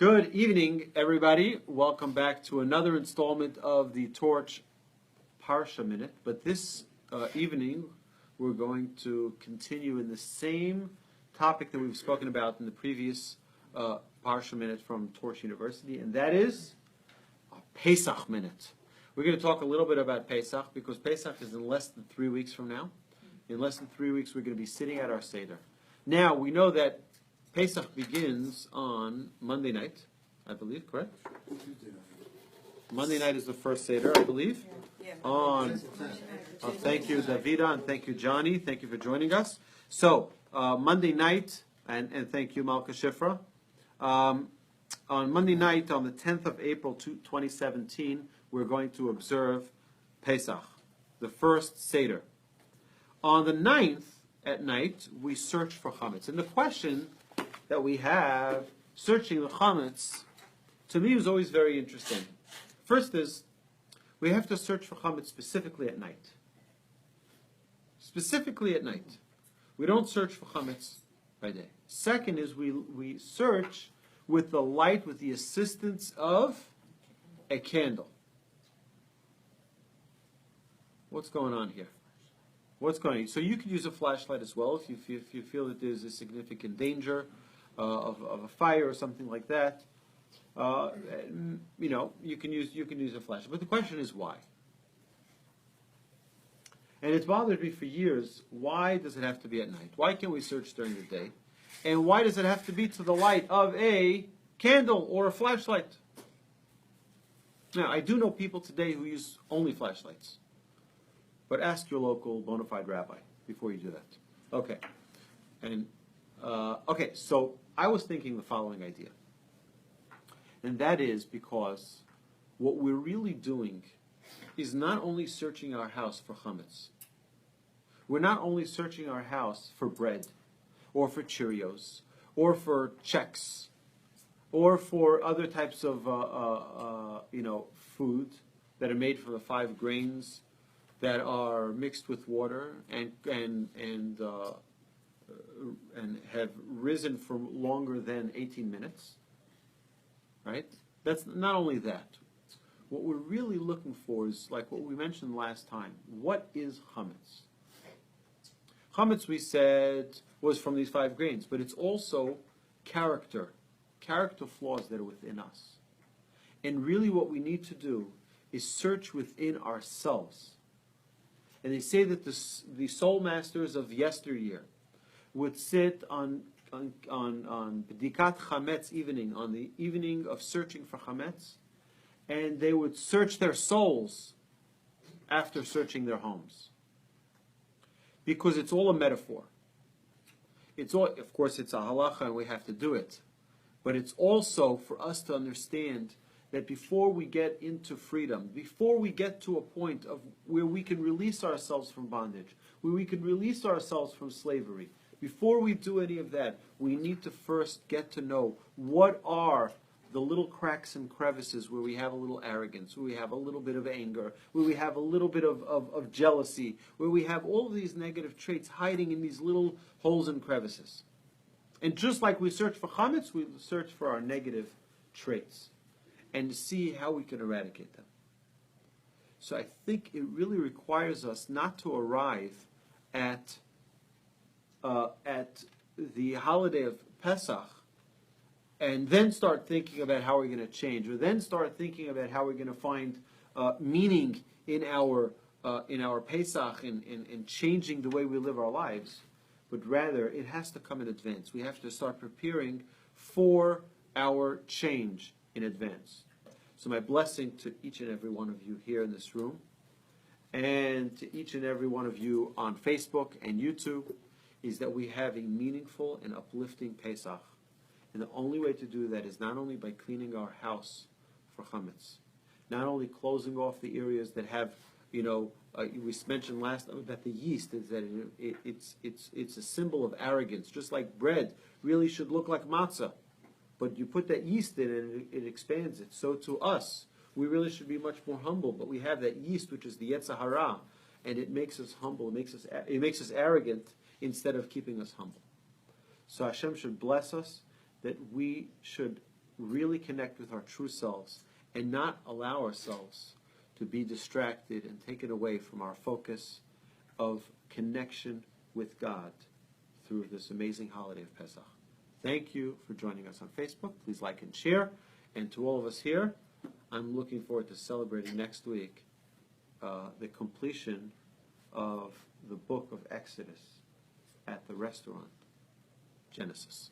Good evening, everybody. Welcome back to another installment of the Torch Parsha Minute. But this evening, we're going to continue in the same topic that we've spoken about in the previous Parsha Minute from Torch University, and that is a Pesach Minute. We're going to talk a little bit about Pesach because Pesach is in less than 3 weeks from now. In less than 3 weeks, we're going to be sitting at our Seder. Now, we know that Pesach begins on Monday night, I believe, correct? Monday night is the first Seder, I believe. Thank you, Davida, and thank you, Johnny. Thank you for joining us. So, Monday night, and thank you, Malka Shifra. On Monday night, on the 10th of April 2017, we're going to observe Pesach, the first Seder. On the 9th, at night, we search for Chametz. And the question that we have, searching the Chametz, to me is always very interesting. First is, we have to search for Chametz specifically at night. Specifically at night. We don't search for Chametz by day. Second is, we search with the light, with the assistance of a candle. What's going on here? What's going on? So you could use a flashlight as well if you feel that there's a significant danger of a fire or something like that. You can use a flashlight. But the question is why? And it's bothered me for years. Why does it have to be at night? Why can't we search during the day? And why does it have to be to the light of a candle or a flashlight? Now, I do know people today who use only flashlights. But ask your local bona fide rabbi before you do that. Okay. And so I was thinking the following idea. And that is because what we're really doing is not only searching our house for chametz. We're not only searching our house for bread, or for Cheerios, or for checks, or for other types of food that are made from the 5 grains that are mixed with water and have risen for longer than 18 minutes, right? That's not only that. What we're really looking for is like what we mentioned last time. What is chametz? Chametz, we said, was from these 5 grains, but it's also character flaws that are within us. And really what we need to do is search within ourselves. And they say that the soul masters of yesteryear would sit on B'dikat Chametz evening, on the evening of searching for Chametz, and they would search their souls after searching their homes. Because it's all a metaphor. It's all, of course, it's a halacha and we have to do it. But it's also for us to understand that before we get into freedom, before we get to a point of where we can release ourselves from bondage, where we can release ourselves from slavery, before we do any of that, we need to first get to know what are the little cracks and crevices where we have a little arrogance, where we have a little bit of anger, where we have a little bit of jealousy, where we have all of these negative traits hiding in these little holes and crevices. And just like we search for chametz, we search for our negative traits and to see how we can eradicate them. So I think it really requires us not to arrive at the holiday of Pesach and then start thinking about how we're going to change, or then start thinking about how we're going to find meaning in our Pesach and changing the way we live our lives. But rather, it has to come in advance. We have to start preparing for our change in advance. So my blessing to each and every one of you here in this room, and to each and every one of you on Facebook and YouTube, is that we have a meaningful and uplifting Pesach. And the only way to do that is not only by cleaning our house for chametz, not only closing off the areas that have, we mentioned last time about the yeast, is that it's a symbol of arrogance. Just like bread really should look like matzah, but you put that yeast in and it expands it. So to us, we really should be much more humble, but we have that yeast, which is the Yetzer Hara, and it makes us humble. It makes us arrogant instead of keeping us humble. So Hashem should bless us that we should really connect with our true selves and not allow ourselves to be distracted and taken away from our focus of connection with God through this amazing holiday of Pesach. Thank you for joining us on Facebook. Please like and share. And to all of us here, I'm looking forward to celebrating next week the completion of the book of Exodus at the restaurant Genesis.